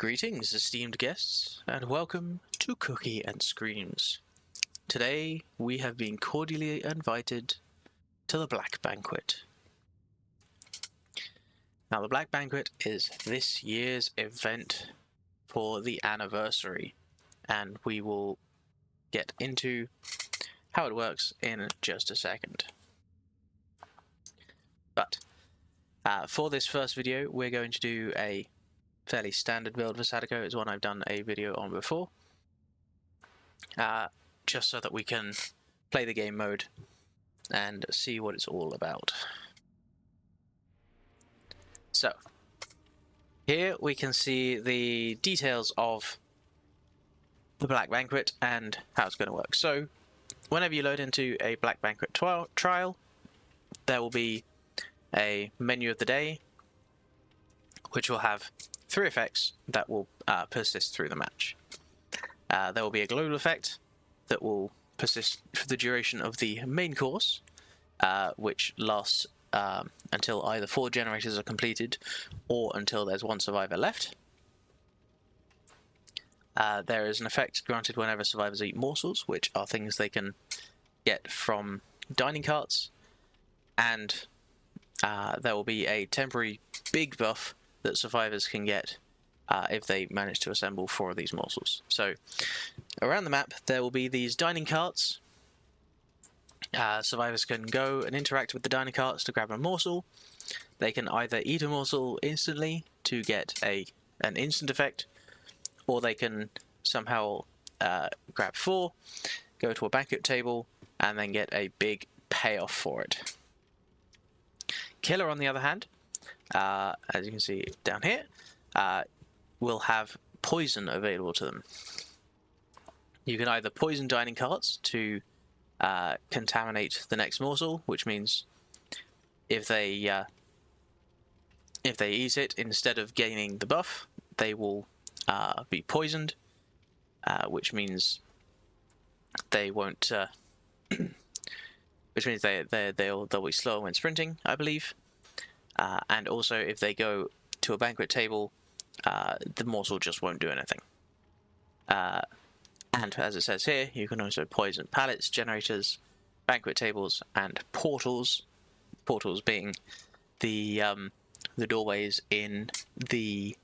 Greetings, esteemed guests, and welcome to Cookie and Screams. Today, we have been cordially invited to the Black Banquet. Now, the Black Banquet is this year's event for the anniversary, and we will get into how it works in just a second. But, for this first video, we're going to do a fairly standard build for Sadako. It's one I've done a video on before, just so that we can play the game mode and see what it's all about. So, here we can see the details of the Black Banquet and how it's going to work. So, whenever you load into a Black Banquet trial, there will be a menu of the day, which will have 3 effects that will persist through the match. There will be a global effect that will persist for the duration of the main course, which lasts until either 4 generators are completed or until there's 1 survivor left. There is an effect granted whenever survivors eat morsels, which are things they can get from dining carts, and there will be a temporary big buff that survivors can get if they manage to assemble 4 of these morsels. So, around the map there will be these dining carts. Survivors can go and interact with the dining carts to grab a morsel. They can either eat a morsel instantly to get an instant effect, or they can somehow grab 4, go to a banquet table, and then get a big payoff for it. Killer, on the other hand, as you can see down here, will have poison available to them. You can either poison dining carts to contaminate the next morsel, which means if they eat it, instead of gaining the buff, they will be poisoned, which means they won't. Which means they'll be slower when sprinting, I believe. And also, if they go to a banquet table, the morsel just won't do anything. And as it says here, you can also poison pallets, generators, banquet tables, and portals. Portals being the doorways in the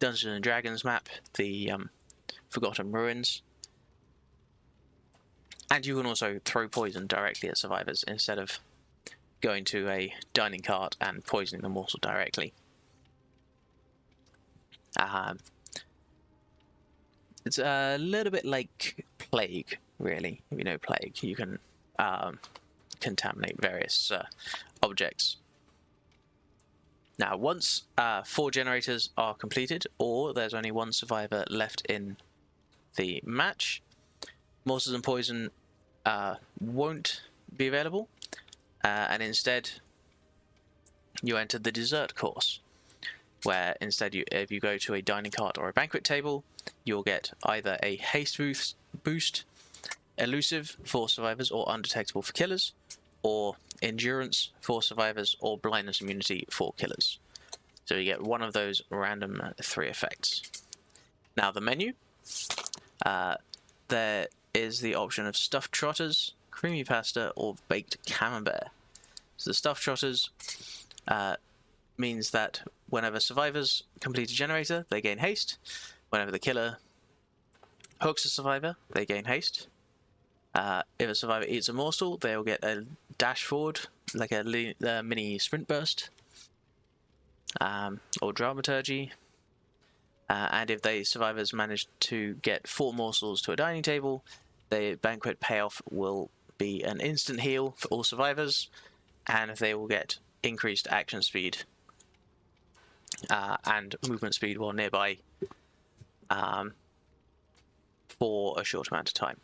Dungeons and Dragons map, the Forgotten Ruins. And you can also throw poison directly at survivors instead of going to a dining cart and poisoning the morsel directly. It's a little bit like Plague, really. If you know Plague, you can contaminate various objects. Now, once 4 generators are completed, or there's only 1 survivor left in the match, morsels and poison won't be available, and instead you enter the dessert course, where instead if you go to a dining cart or a banquet table, you'll get either a haste boost, elusive for survivors or undetectable for killers, or endurance for survivors or blindness immunity for killers. So you get one of those random 3 effects. Now the menu, there is the option of stuffed trotters, creamy pasta, or baked camembert. So the stuffed trotters means that whenever survivors complete a generator, they gain haste. Whenever the killer hooks a survivor, they gain haste. If a survivor eats a morsel, they'll get a dash forward, like a mini sprint burst, or dramaturgy. And if the survivors manage to get 4 morsels to a dining table, the banquet payoff will be an instant heal for all survivors, and they will get increased action speed and movement speed while nearby for a short amount of time.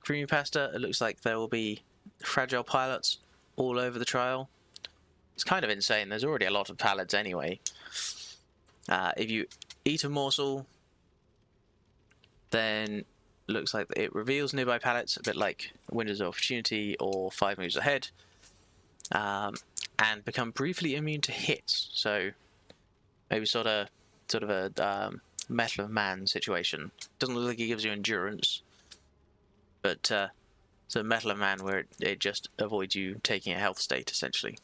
Creamy pasta, it looks like there will be fragile pilots all over the trial. It's kind of insane, there's already a lot of pallets anyway. If you eat a morsel, then looks like it reveals nearby pallets, a bit like Windows of Opportunity or 5 Moves Ahead, and become briefly immune to hits. So maybe sort of sort of a Metal of Man situation. Doesn't look like it gives you endurance, but it's a Metal of Man where it just avoids you taking a health state, essentially.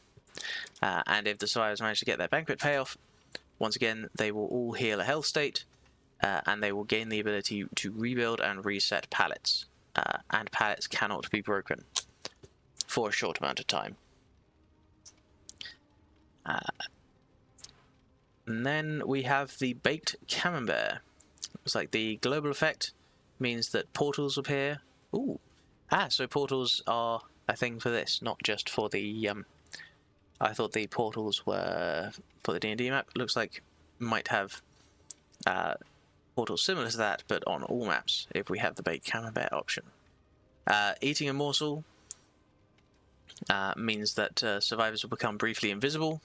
And if the survivors manage to get their banquet payoff, once again, they will all heal a health state, and they will gain the ability to rebuild and reset pallets. And pallets cannot be broken for a short amount of time. And then we have the Baked Camembert. It's like the global effect means that portals appear. Ooh. So portals are a thing for this, not just for the... I thought the portals were for the D&D map. Looks like might have portals similar to that, but on all maps, if we have the Baked Camembert option. Eating a morsel means that survivors will become briefly invisible.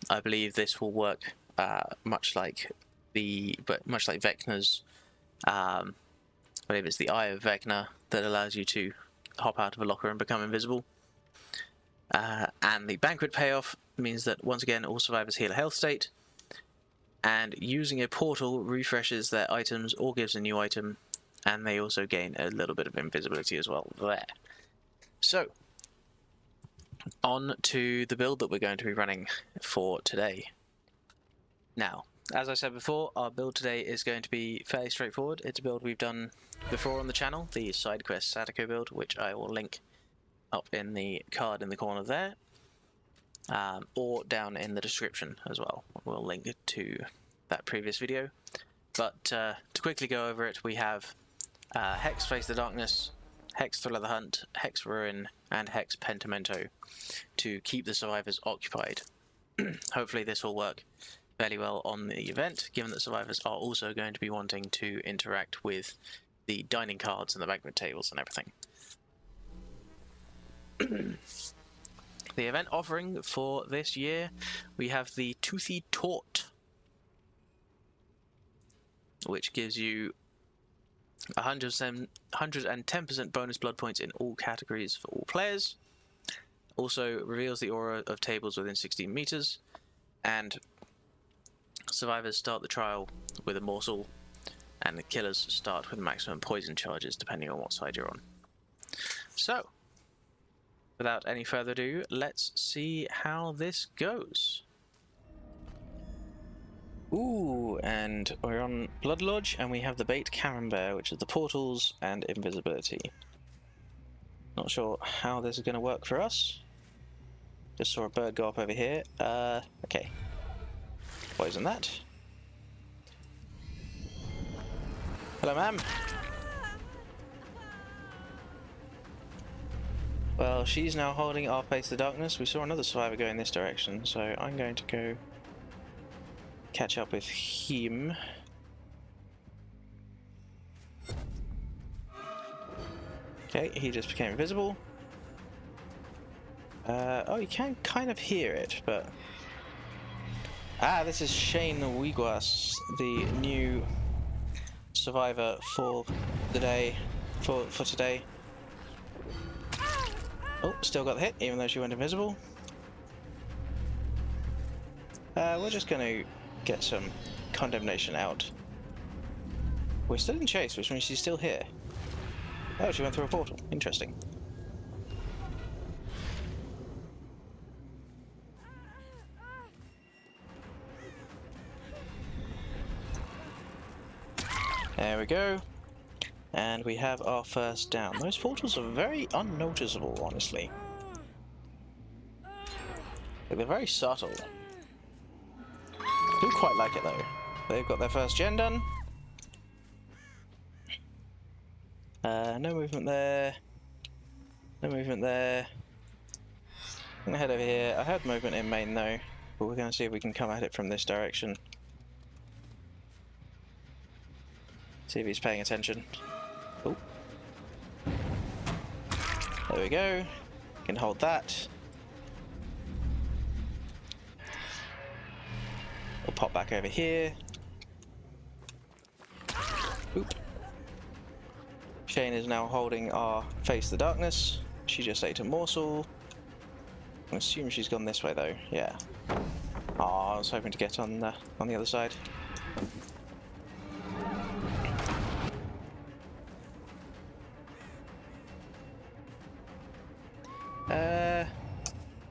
I believe this will work much like Vecna's. I believe it's the Eye of Vecna that allows you to hop out of a locker and become invisible. And the Banquet payoff means that once again all survivors heal a health state, and using a portal refreshes their items or gives a new item, and they also gain a little bit of invisibility as well there. So, on to the build that we're going to be running for today. Now, as I said before, our build today is going to be fairly straightforward. It's a build we've done before on the channel, the side quest Sadako build, which I will link up in the card in the corner there, or down in the description as well. We'll link it to that previous video. But to quickly go over it, we have Hex Face the Darkness, Hex Thrill of the Hunt, Hex Ruin, and Hex Pentimento to keep the survivors occupied. Hopefully this will work fairly well on the event, given that survivors are also going to be wanting to interact with the dining cards and the banquet tables and everything. The event offering for this year, we have the Toothy Tort, which gives you 110% bonus blood points in all categories for all players. Also reveals the aura of tables within 16 meters, and survivors start the trial with a morsel, and the killers start with maximum poison charges depending on what side you're on. So, without any further ado, let's see how this goes. Ooh, and we're on Blood Lodge, and we have the Baked Camembert, which is the portals and invisibility. Not sure how this is going to work for us. Just saw a bird go up over here. Okay. Poison that. Hello, ma'am. Well, she's now holding our Face the Darkness. We saw another survivor go in this direction, so I'm going to go catch up with him. Okay, he just became invisible. Oh, you can kind of hear it, but... this is Shane Wiguas, the new survivor for the day, for today. Oh, still got the hit, even though she went invisible. We're just going to get some condemnation out. We're still in chase, which means she's still here. Oh, she went through a portal. Interesting. There we go. And we have our first down. Those portals are very unnoticeable, honestly. They're very subtle. I do quite like it, though. They've got their first gen done. No movement there. No movement there. I'm gonna head over here. I heard movement in main, though. But we're gonna see if we can come at it from this direction. See if he's paying attention. Oh. There we go. Can hold that. We'll pop back over here. Oop. Shane is now holding our Face the Darkness. She just ate a morsel. I assume she's gone this way though. Yeah. Oh, I was hoping to get on the other side.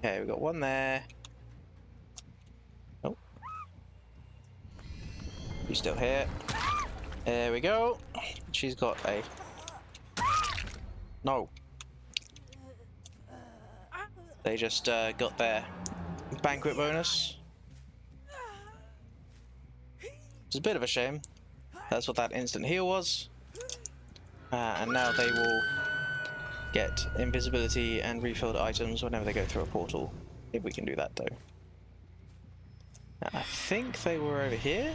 Okay, we've got one there. Oh. He's still here. There we go. She's got a... No. They just got their banquet bonus. It's a bit of a shame. That's what that instant heal was. And now they will get invisibility and refilled items whenever they go through a portal. If we can do that, though. Now, I think they were over here.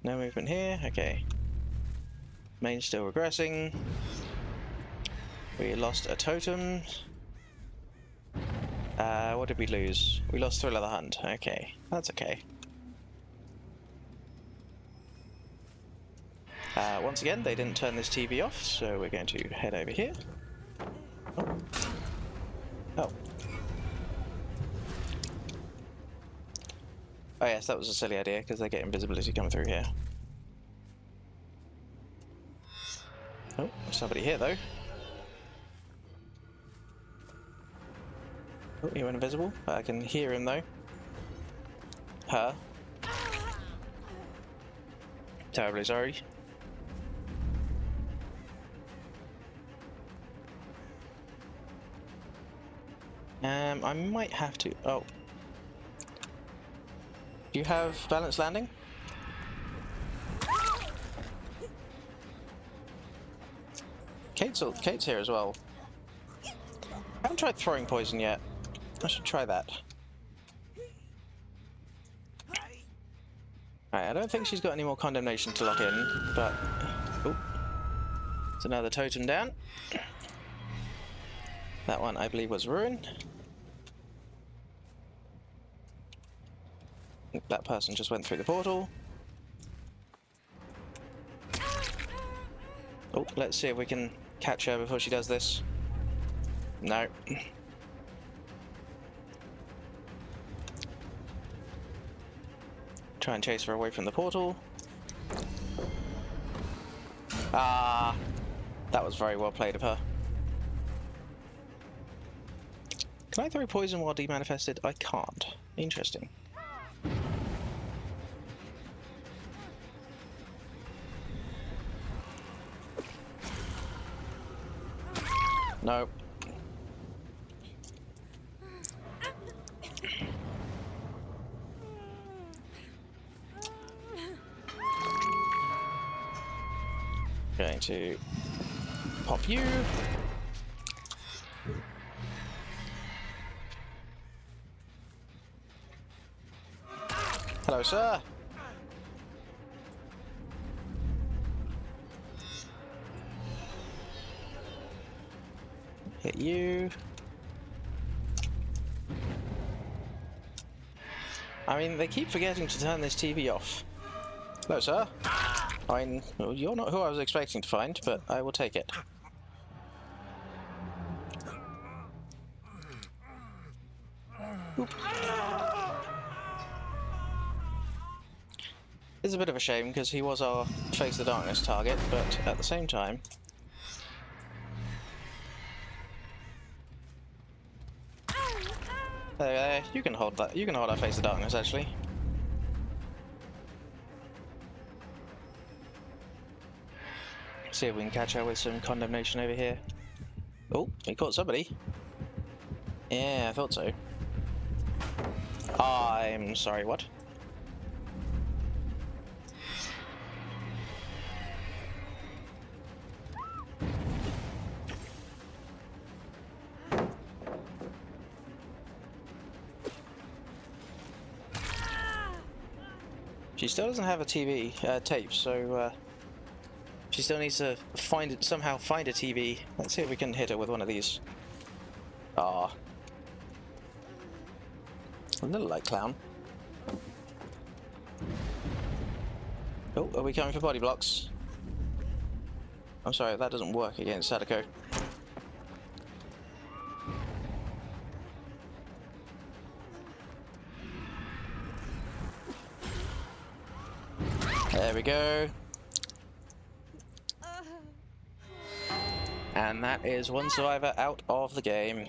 No movement here. Okay. Main's still regressing. We lost a totem. What did we lose? We lost Thrill of the Hunt. Okay, that's okay. Once again, they didn't turn this TV off, so we're going to head over here. Oh. Oh. Oh yes, that was a silly idea, because they get invisibility coming through here. Oh, somebody here, though. Oh, he went invisible. I can hear him, though. Her. Terribly sorry. I might have to... Oh. Do you have balanced landing? Kate's here as well. I haven't tried throwing poison yet. I should try that. Alright, I don't think she's got any more condemnation to lock in, but... Oh. It's another totem down. That one, I believe, was ruined. That person just went through the portal. Oh, let's see if we can catch her before she does this. No. Try and chase her away from the portal. Ah, that was very well played of her. Can I throw poison while demanifested? I can't. Interesting. Nope. Going to pop you. Hello, sir. Hit you. I mean, they keep forgetting to turn this TV off. Hello, sir. Well, you're not who I was expecting to find, but I will take it. Oop. It's a bit of a shame because he was our Face the Darkness target, but at the same time... you can hold that. You can hold our Face the Darkness, actually. See if we can catch her with some condemnation over here. Oh, we caught somebody. Yeah, I thought so. I'm sorry, what? She still doesn't have a TV tape, so she still needs to somehow find a TV. Let's see if we can hit her with one of these. Ah, a little like clown. Oh, are we coming for body blocks? I'm sorry, that doesn't work against Sadako. There we go. And that is one survivor out of the game.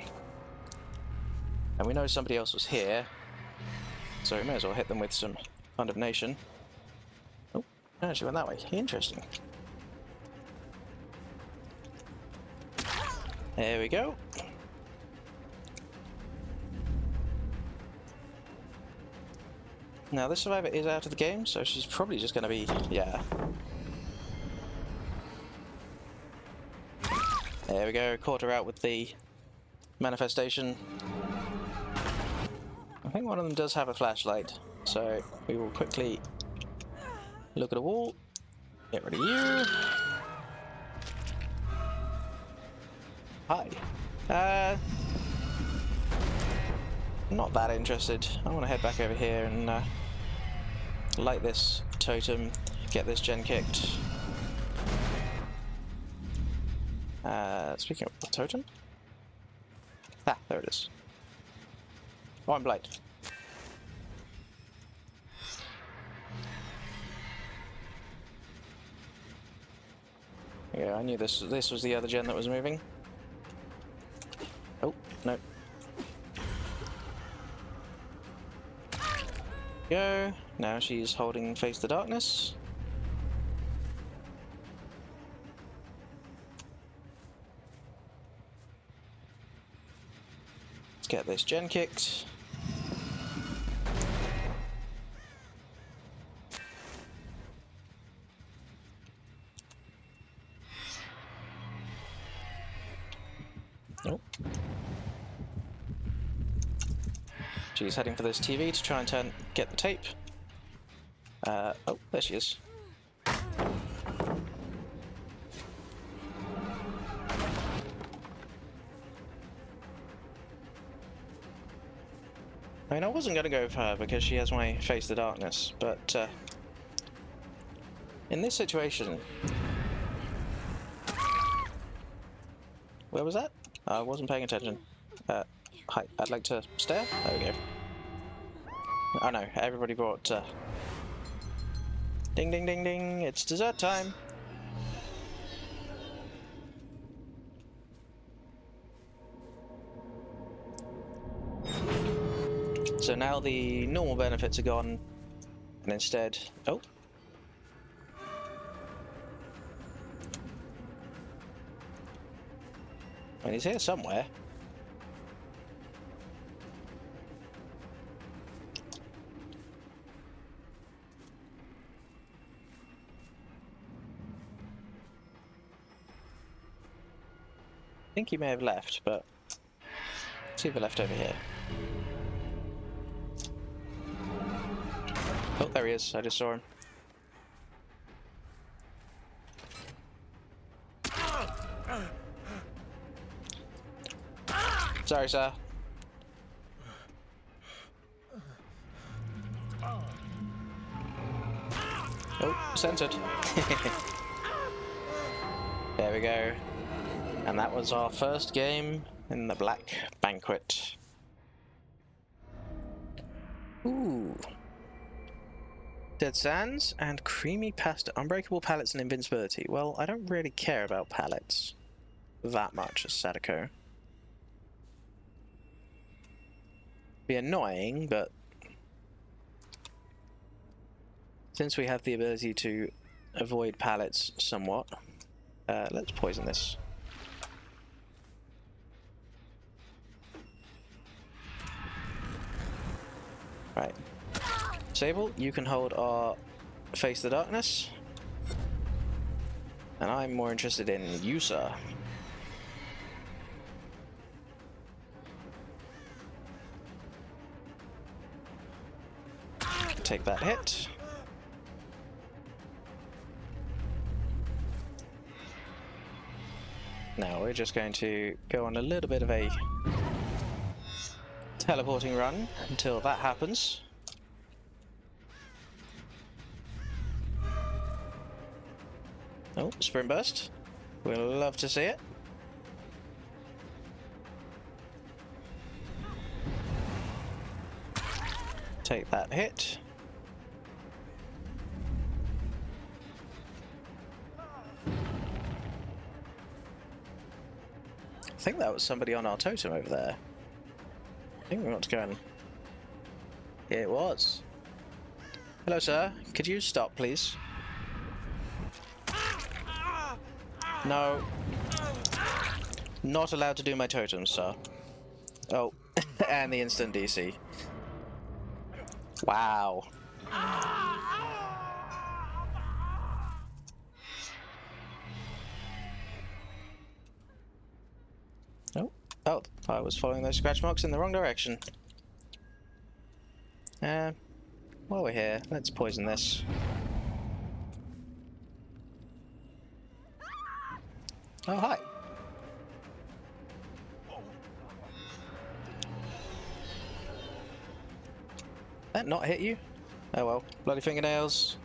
And we know somebody else was here, so we may as well hit them with some condemnation. Oh, no, she went that way. Interesting. There we go. Now this survivor is out of the game, so she's probably just going to be, yeah. There we go, caught her out with the manifestation. I think one of them does have a flashlight, so we will quickly look at a wall, get rid of you. Hi. Not that interested. I want to head back over here and light this totem, get this gen kicked. Speaking of the totem. Ah, there it is. Oh, I'm blind. Yeah, I knew this was the other gen that was moving. Oh, no. Go. Now she's holding Face the Darkness. Let's get this gen kicked. Oh. She's heading for this TV to try and get the tape. Oh, there she is. I mean, I wasn't going to go for her because she has my Face the Darkness, but in this situation... Where was that? I wasn't paying attention. Hi, I'd like to stare. There we go. Oh no, everybody brought... Ding ding ding ding, it's dessert time! So now the normal benefits are gone, and instead... Oh! I mean, he's here somewhere. I think he may have left, but let's see if he left over here. Oh, there he is. I just saw him. Sorry, sir. Oh, censored. There we go. And that was our first game in the Black Banquet. Ooh. Dead Sands and creamy pasta, unbreakable pallets and invincibility. Well, I don't really care about pallets that much as Sadako. Be annoying, but since we have the ability to avoid pallets somewhat, let's poison this. Right. Sable, you can hold our Face the Darkness. And I'm more interested in you, sir. Take that hit. Now we're just going to go on a little bit of a teleporting run until that happens. Oh, sprint burst. We'll love to see it. Take that hit. think that was somebody on our totem over there. I think we want to go and... It was. Hello, sir. Could you stop, please? No. Not allowed to do my totems, sir. Oh, and the instant DC. Wow. Oh, oh, I was following those scratch marks in the wrong direction. While we're here, let's poison this. Oh, hi. That not hit you? Oh well, bloody fingernails.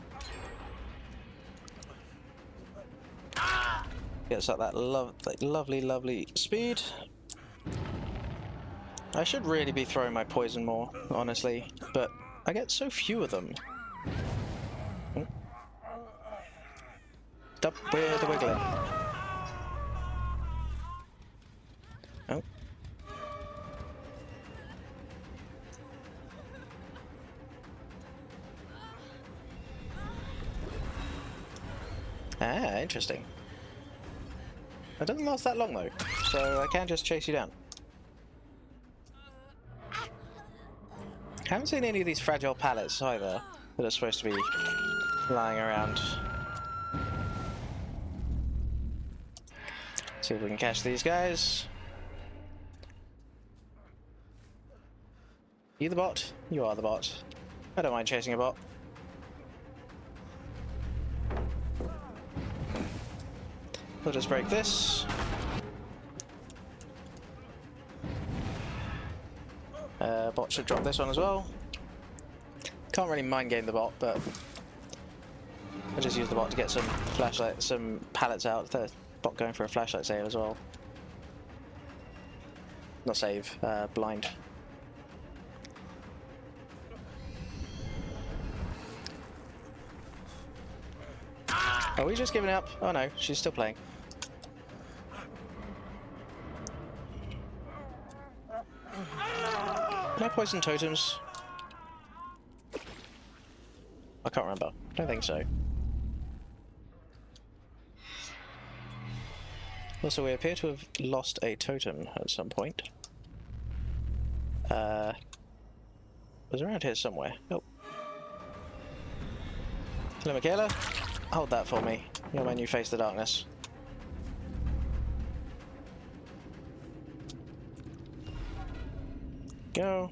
Gets up that lovely speed. I should really be throwing my poison more, honestly, but I get so few of them. Up with the wiggling. Oh. Ah, interesting. It doesn't last that long though, so I can just chase you down. Haven't seen any of these fragile pallets either that are supposed to be lying around. See if we can catch these guys. You the bot? You are the bot. I don't mind chasing a bot. We'll just break this. Bot should drop this one as well. Can't really mind game the bot, but I'll just use the bot to get some flashlight, some pallets out. The bot going for a flashlight save as well. Not save, blind. Are we just giving up? Oh no, she's still playing. Can I poison totems? I can't remember. Don't think so. Also, we appear to have lost a totem at some point. It was around here somewhere. Oh. Hello, Michaela. Hold that for me. You're my new face to darkness. Go.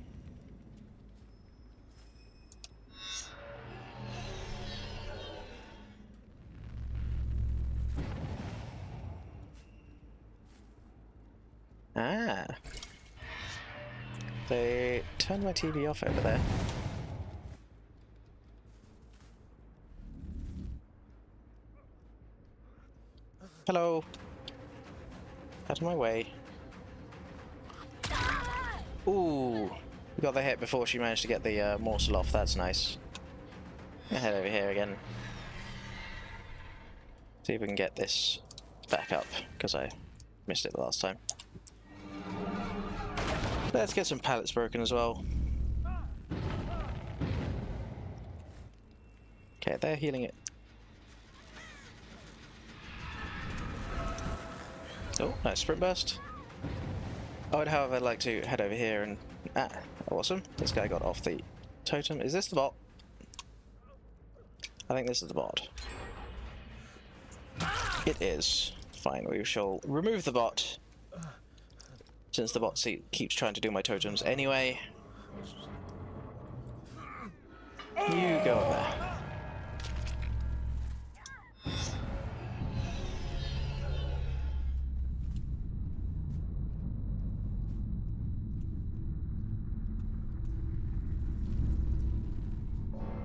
Ah. They turned my TV off over there. Hello. Out of my way. Ooh. We got the hit before she managed to get the morsel off. That's nice. I'll head over here again. See if we can get this back up, because I missed it the last time. Let's get some pallets broken as well. Okay, they're healing it. Oh, nice sprint burst. I would, however, like to head over here and... Ah, awesome. This guy got off the totem. Is this the bot? I think this is the bot. It is. Fine, we shall remove the bot. Since the bot keeps trying to do my totems anyway. You go up there.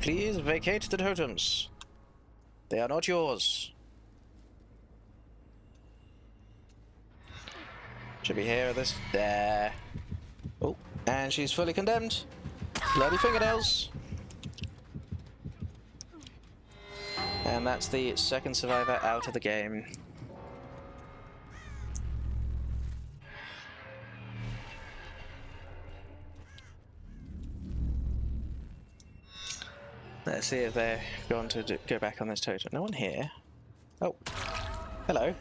Please vacate the totems. They are not yours. Should be here at this. There. Oh, and she's fully condemned. Bloody fingernails. And that's the second survivor out of the game. Let's see if they're going to go back on this totem. No one here. Oh, hello.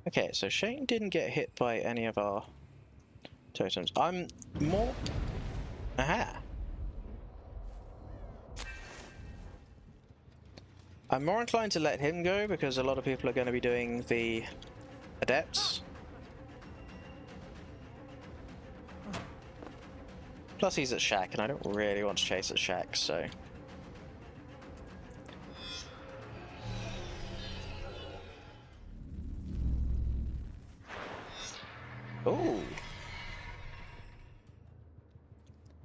Okay, so Shane didn't get hit by any of our totems. I'm more... Aha! I'm more inclined to let him go because a lot of people are going to be doing the adepts. Plus he's at Shack and I don't really want to chase at Shack, so... Ooh!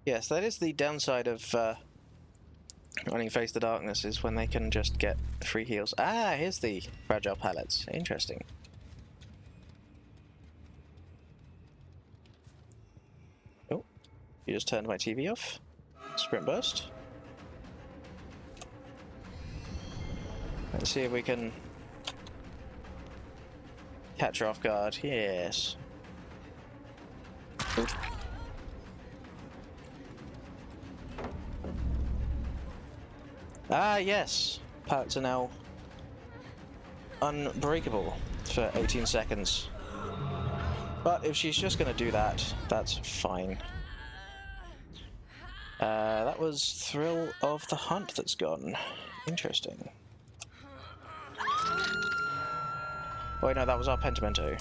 Yes, that is the downside of running Face the Darkness, is when they can just get free heals. Ah, here's the fragile pallets. Interesting. Oh, you just turned my TV off. Sprint burst. Let's see if we can catch her off guard. Yes. Ooh. Ah, yes. Pallets are now unbreakable for 18 seconds. But if she's just going to do that, that's fine. That was Thrill of the Hunt that's gone. Interesting. Wait, no, that was our Pentimento.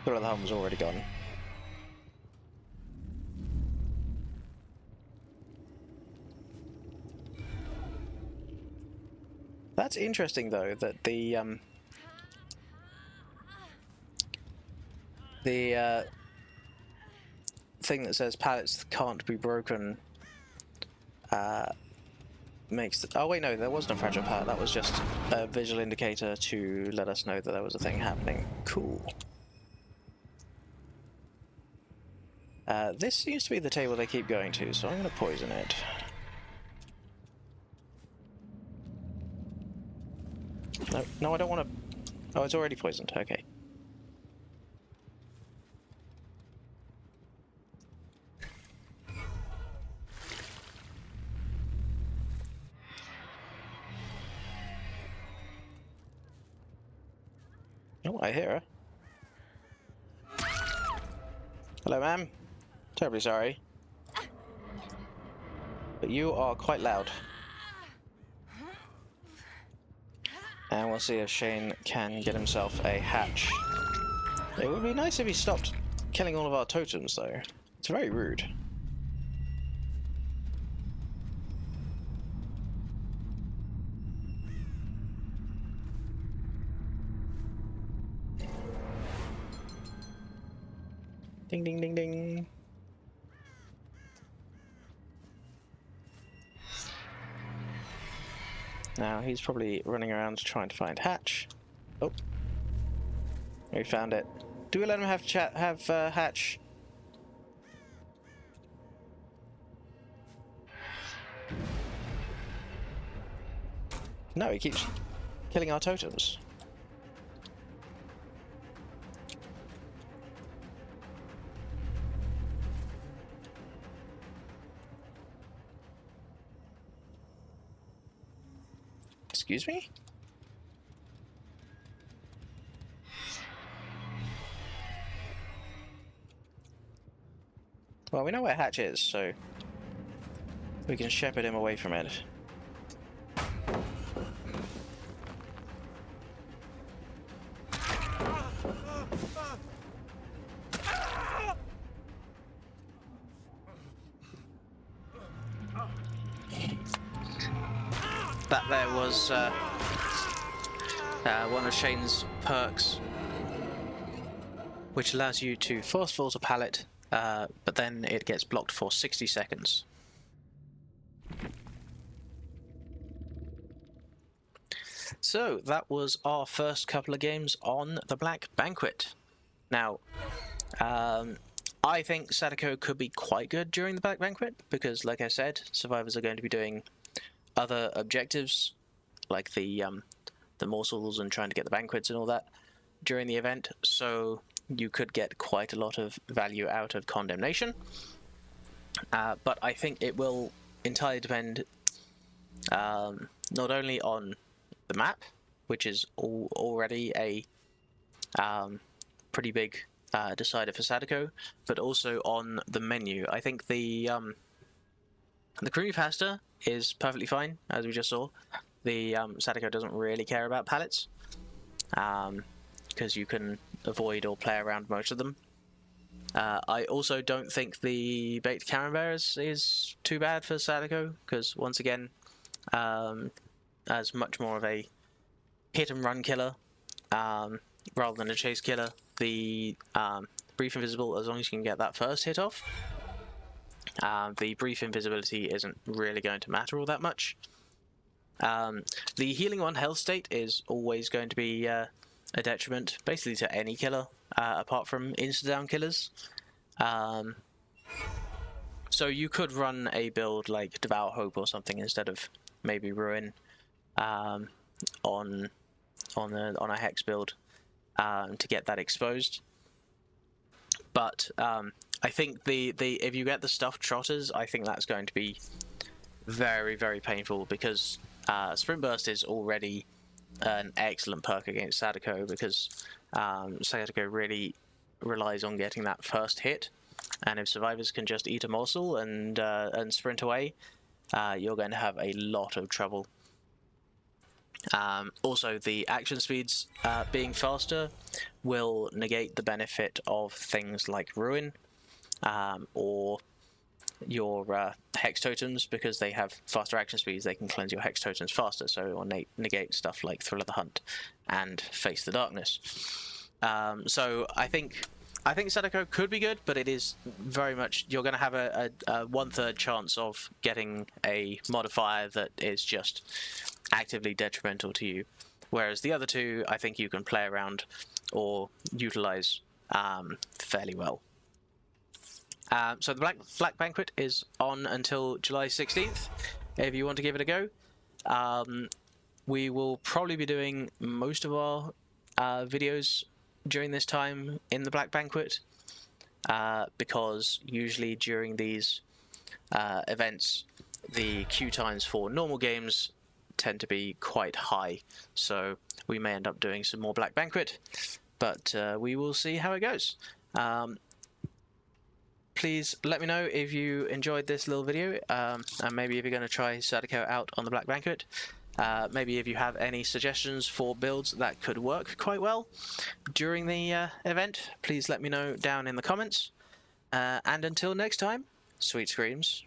Thrill of the Hunt was already gone. That's interesting, though, that the thing that says pallets can't be broken makes... Oh wait, no, there wasn't a fragile pallet. That was just a visual indicator to let us know that there was a thing happening. Cool. This seems to be the table they keep going to, so I'm going to poison it. No, no, I don't want to... Oh, it's already poisoned. Okay. Oh, I hear her. Hello, ma'am. Terribly sorry. But you are quite loud. And we'll see if Shane can get himself a hatch. It would be nice if he stopped killing all of our totems, though. It's very rude. Ding, ding, ding, ding. Now he's probably running around trying to find Hatch. Oh, we found it. Do we let him have Hatch? No, he keeps killing our totems. Excuse me? Well, we know where Hatch is, so we can shepherd him away from it. That there was one of Shane's perks, which allows you to force vault a pallet, but then it gets blocked for 60 seconds. So that was our first couple of games on the Black Banquet. Now, I think Sadako could be quite good during the Black Banquet, because like I said, survivors are going to be doing other objectives, like the morsels and trying to get the banquets and all that during the event, so you could get quite a lot of value out of Condemnation. But I think it will entirely depend not only on the map, which is already a pretty big decider for Sadako, but also on the menu. I think the creamy pasta is perfectly fine, as we just saw. The Sadako doesn't really care about palettes, because you can avoid or play around most of them. I also don't think the baked camembert is too bad for Sadako, because once again, as much more of a hit and run killer rather than a chase killer. The brief invisible, as long as you can get that first hit off, the brief invisibility isn't really going to matter all that much. The healing 1 health state is always going to be a detriment, basically to any killer, apart from insta-down killers. So you could run a build like Devout Hope or something instead of maybe Ruin on a Hex build to get that exposed. But I think if you get the stuffed trotters, I think that's going to be very, very painful, because Sprint Burst is already an excellent perk against Sadako, because Sadako really relies on getting that first hit, and if survivors can just eat a morsel and sprint away, you're going to have a lot of trouble. Also, the action speeds being faster will negate the benefit of things like Ruin or your Hex Totems, because they have faster action speeds. They can cleanse your Hex Totems faster, so it will negate stuff like Thrill of the Hunt and Face the Darkness. So I think Sadako could be good, but it is very much, you're going to have a 1/3 chance of getting a modifier that is just actively detrimental to you, whereas the other two I think you can play around or utilize fairly well. So the Black Banquet is on until July 16th if you want to give it a go. We will probably be doing most of our videos during this time in the Black Banquet, because usually during these events the queue times for normal games tend to be quite high, so we may end up doing some more Black Banquet, but we will see how it goes. Please let me know if you enjoyed this little video, and maybe if you're going to try Sadako out on the Black Banquet. Maybe if you have any suggestions for builds that could work quite well during the event, please let me know down in the comments. And until next time, sweet screams